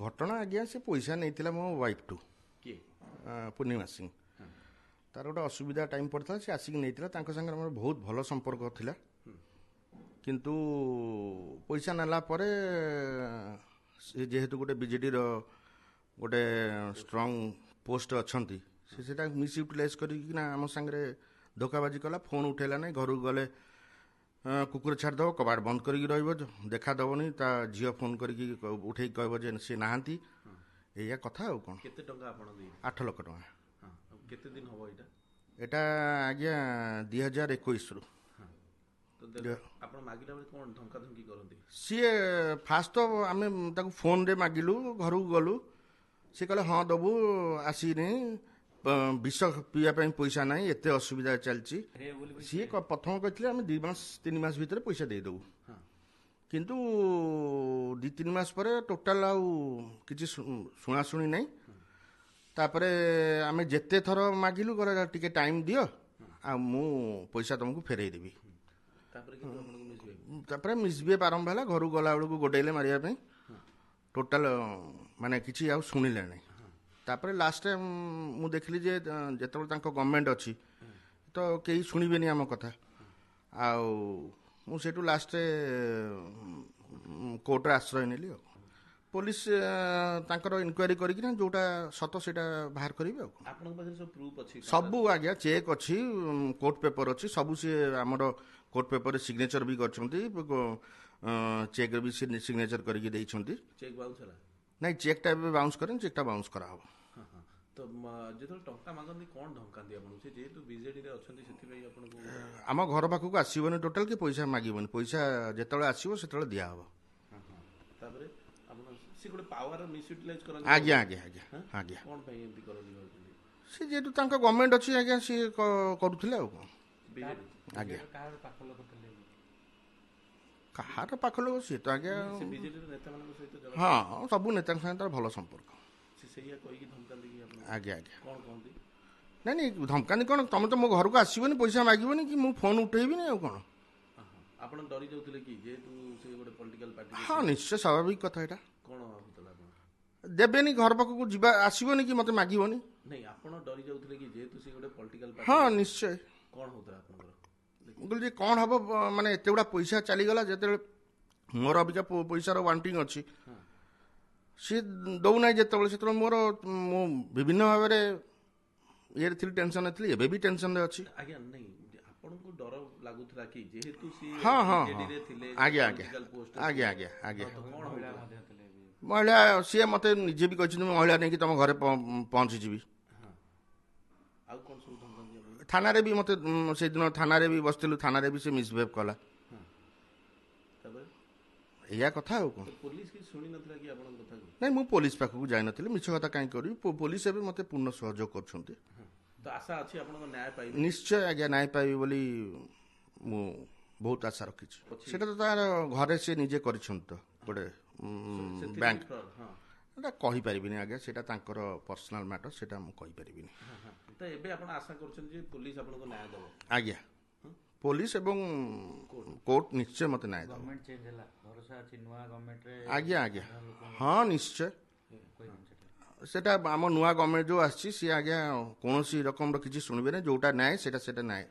ଘଟଣା ଆଜ୍ଞା ସେ ପଇସା ନେଇଥିଲା ମୋ ୱାଇଫ୍ଠୁ କିଏ? ପୂର୍ଣ୍ଣିମା ସିଂ। ତାର ଗୋଟେ ଅସୁବିଧା ଟାଇମ୍ ପଡ଼ିଥିଲା ସେ ଆସିକି ନେଇଥିଲା। ତାଙ୍କ ସାଙ୍ଗରେ ଆମର ବହୁତ ଭଲ ସମ୍ପର୍କ ଥିଲା। କିନ୍ତୁ ପଇସା ନେଲା ପରେ ସେ ଯେହେତୁ ଗୋଟେ ବିଜେଡ଼ିର ଗୋଟେ ଷ୍ଟ୍ରଙ୍ଗ ପୋଷ୍ଟ ଅଛନ୍ତି ସେ ସେଇଟା ମିସ୍ୟୁଟିଲାଇଜ୍ କରିକିନା ଆମ ସାଙ୍ଗରେ ଧୋକାବାଜି କଲା। ଫୋନ୍ ଉଠେଇଲା ନାହିଁ। ଘରକୁ ଗଲେ କୁକୁର ଛାଡ଼ିଦେବ, କବାଟ ବନ୍ଦ କରିକି ରହିବ, ଦେଖା ଦେବନି। ତା ଝିଅ ଫୋନ୍ କରିକି ଉଠେଇକି କହିବ ଯେ ସେ ନାହାନ୍ତି। ଏଇଆ କଥା ଆଉ କ'ଣ। କେତେ ଟଙ୍କା ଆପଣ ଦେଇଥିଲେ? 8 ଲକ୍ଷ ଟଙ୍କା। ହଁ, କେତେ ଦିନ ହବ ଏଇଟା? ଏଇଟା ଆଜ୍ଞା 2021ରୁ। ଆପଣ ମାଗିଲା ବେଳେ କ'ଣ ଧମକା ଧମକି କରନ୍ତି? ସିଏ ଫାଷ୍ଟ ତ ଆମେ ତାକୁ ଫୋନ୍ରେ ମାଗିଲୁ, ଘରକୁ ଗଲୁ, ସିଏ କହିଲେ ହଁ ଦେବୁ, ଆସିନି, ବିଷ ପିଇବା ପାଇଁ ପଇସା ନାହିଁ, ଏତେ ଅସୁବିଧା ଚାଲିଛି। ସିଏ ପ୍ରଥମ କହିଥିଲେ ଆମେ 2 ମାସ 3 ମାସ ଭିତରେ ପଇସା ଦେଇଦେବୁ। କିନ୍ତୁ 2-3 ମାସ ପରେ ଟୋଟାଲ ଆଉ କିଛି ଶୁଣାଶୁଣି ନାହିଁ। ତାପରେ ଆମେ ଯେତେ ଥର ମାଗିଲୁ କହିଲେ ଟିକେ ଟାଇମ୍ ଦିଅ, ଆଉ ମୁଁ ପଇସା ତୁମକୁ ଫେରେଇ ଦେବି। ତାପରେ ମିସବିହେଭ୍ ଆରମ୍ଭ ହେଲା। ଘରକୁ ଗଲାବେଳକୁ ଗୋଡ଼େଇଲେ ମାରିବା ପାଇଁ। ଟୋଟାଲ ମାନେ କିଛି ଆଉ ଶୁଣିଲେ ନାହିଁ। ତାପରେ ଲାଷ୍ଟରେ ମୁଁ ଦେଖିଲି ଯେ ଯେତେବେଳେ ତାଙ୍କ ଗଭର୍ଣ୍ଣମେଣ୍ଟ ଅଛି ତ କେହି ଶୁଣିବେନି ଆମ କଥା। ଆଉ ମୁଁ ସେଇଠୁ ଲାଷ୍ଟରେ କୋର୍ଟରେ ଆଶ୍ରୟ ନେଲି। ଆଉ ପୋଲିସ ତାଙ୍କର ଇନକ୍ୱାରି କରିକିନା ଯେଉଁଟା ସତ ସେଇଟା ବାହାର କରିବେ। ଆଉ ଆପଣଙ୍କ ପାଖରେ ସବୁ ପ୍ରୁଫ୍ ଅଛି? ସବୁ ଆଜ୍ଞା ଚେକ୍ ଅଛି, କୋର୍ଟ ପେପର ଅଛି, ସବୁ ସିଏ ଆମର କୋର୍ଟ ପେପରରେ ସିଗ୍ନେଚର ବି କରିଛନ୍ତି, ଚେକ୍ରେ ବି ସିଗ୍ନେଚର କରିକି ଦେଇଛନ୍ତି। ଚେକ୍ ବାଉନ୍ସ ହେଲା? ନାଇଁ, ଚେକ୍ଟା ଏବେ ବାଉନ୍ସ କରେନି, ଚେକ୍ଟା ବାଉନ୍ସ କରାହେବ। ତ ଯେତେବେଳେ ଟଙ୍କା ମାଗନ୍ତି କ'ଣ ଧମକାନ୍ତି ଆପଣଙ୍କୁ? ସେ ଯେହେତୁ ବିଜେଡ଼ିରେ ଅଛନ୍ତି ସେଥିପାଇଁ ଆପଣଙ୍କୁ? ଆମ ଘର ପାଖକୁ ଆସିବନି ଟୋଟାଲ, କି ପଇସା ମାଗିବନି। ପଇସା ଯେତେବେଳେ ଆସିବ ସେତେବେଳେ ଦିଆହେବ। ତାପରେ ଆପଣ ସେ ଗୋଟେ ପାୱାର ମିସ୍ୟୁଟିଲାଇଜ୍ କରନ୍ତି? ଆଜ୍ଞା ଆଜ୍ଞା ଆଜ୍ଞା ଆଜ୍ଞା। କ'ଣ ପାଇଁ ଏମିତି କରନ୍ତି ଭାବୁଛନ୍ତି? ସେ ଯେହେତୁ ତାଙ୍କ ଗଭର୍ଣ୍ଣମେଣ୍ଟ ଅଛି ଆଜ୍ଞା, ସିଏ କରୁଥିଲେ ଆଉ କ'ଣ। ଆଜ୍ଞା, କାହାର ପାଖ ଲୋକ ସିଏ ତ ଆଜ୍ଞା, ବିଜେଡ଼ିର ନେତାମାନଙ୍କ ସହିତ? ହଁ, ସବୁ ନେତାଙ୍କ ସାଙ୍ଗେ ତାର ଭଲ ସମ୍ପର୍କ। ସେ ସେଇଆ କହିକି ଧମକାନ୍ତି କି ଆପଣ? ଆଜ୍ଞା ଆଜ୍ଞା। କ'ଣ କହନ୍ତି? ନାଇଁ ଧମକାନ୍ତି କ'ଣ, ତମେ ତ ମୋ ଘରକୁ ଆସିବନି, ପଇସା ମାଗିବନି, କି ମୁଁ ଫୋନ୍ ଉଠେଇବିନି, ଆଉ କ'ଣ। ଆପଣ ଡରି ଯାଉଥିଲେ କି ଯେହେତୁ ସେ ଗୋଟେ ପଲିଟିକାଲ ପାର୍ଟି? ହଁ, ନିଶ୍ଚୟ ସ୍ୱାଭାବିକ କଥା ଏଇଟା। କ'ଣ ଭାବୁଥିଲା ଆପଣ? ଦେବେନି, ଘର ପାଖକୁ ଯିବା ଆସିବନି, କି ମୋତେ ମାଗିବନି। ନାଇଁ, ଆପଣ ଡରି ଯାଉଥିଲେ କି ଯେହେତୁ ସେ ଗୋଟେ ପଲିଟିକାଲ ପାର୍ଟି? ହଁ, ନିଶ୍ଚୟ। କ'ଣ ହଉଥିଲା ଆପଣଙ୍କର? ମୁଁ କହିଲି ଯେ କ'ଣ ହବ, ମାନେ ଏତେ ଗୁଡ଼ା ପଇସା ଚାଲିଗଲା। ଯେତେବେଳେ ମୋର ଅବିକା ପଇସାର ୱାଣ୍ଟିଂ ଅଛି, ସିଏ ଦେଉନାହିଁ ଯେତେବେଳେ, ସେତେବେଳେ ମୁଁ ବିଭିନ୍ନ ଭାବରେ ଇଏରେ ଥିଲି, ଟେନସନରେ ଥିଲି, ଏବେ ବି ଟେନସନରେ ଅଛି। ଆଜ୍ଞା, ନାଇଁ ଆପଣଙ୍କୁ ଡର ଲାଗୁଥିଲା କି ଯେହେତୁ ସିଏ ହଁ ହଁ ବିଜେଡ଼ିରେ ଥିଲେ? ଆଜ୍ଞା ଆଜ୍ଞା ଆଜ୍ଞା ଆଜ୍ଞା ଆଜ୍ଞା। ମହିଳା ସିଏ ମୋତେ ନିଜେ ବି କହିଛନ୍ତି, ମୁଁ ମହିଳା ନେଇକି ତମ ଘରେ ପହଞ୍ଚିଯିବି। ଆଉ କ'ଣ ସବୁ ଧମକାନ୍ତି ଆପଣ? ଥାନାରେ ବି ମୋତେ ସେଇଦିନ ଥାନାରେ ବି ବସିଥିଲୁ, ଥାନାରେ ବି ସେ ମିସବିହେଭ୍ କଲା। ତାପରେ ଏଇଆ କଥା ଆଉ କ'ଣ। ପୋଲିସ କିଛି ଶୁଣି ନଥିଲା କି ଆପଣଙ୍କ କଥାକୁ? ନାଇଁ, ମୁଁ ପୋଲିସ ପାଖକୁ ଯାଇନଥିଲି, ମିଛ କଥା କାହିଁ କରିବି। ପୋଲିସ ଏବେ ମୋତେ ପୂର୍ଣ୍ଣ ସହଯୋଗ କରୁଛନ୍ତି। ତ ଆଶା ଅଛି ଆପଣଙ୍କ ନ୍ୟାୟ ପାଇବେ? ନିଶ୍ଚୟ ଆଜ୍ଞା, ନ୍ୟାୟ ପାଇବି ବୋଲି ମୁଁ ବହୁତ ଆଶା ରଖିଛି। ସେଇଟା ତ ତାର ଘରେ ସେ ନିଜେ କରିଛନ୍ତି ତ ଗୋଟେ ବ୍ୟାଙ୍କ। ଏଇଟା କହିପାରିବିନି ଆଜ୍ଞା, ସେଇଟା ତାଙ୍କର ପର୍ସନାଲ ମ୍ୟାଟର, ସେଇଟା ମୁଁ କହିପାରିବିନି। ତ ଏବେ ଆପଣ ଆଶା କରୁଛନ୍ତି ଯେ ପୋଲିସ ଆପଣଙ୍କ ନ୍ୟାୟ ଦେବ? ଆଜ୍ଞା, ପୋଲିସ ଏବଂ କୋର୍ଟ ନିଶ୍ଚୟ ମୋତେ ନ୍ୟାୟ ଦେବ। ଆଜ୍ଞା ଆଜ୍ଞା, ହଁ ନିଶ୍ଚୟ। ସେଟା ଆମ ନୂଆ ଗଭର୍ଣ୍ଣମେଣ୍ଟ ଯେଉଁ ଆସିଛି, ସିଏ ଆଜ୍ଞା କୌଣସି ରକମର କିଛି ଶୁଣିବେନି। ଯେଉଁଟା ନ୍ୟାୟ ସେଇଟା ନ୍ୟାୟ।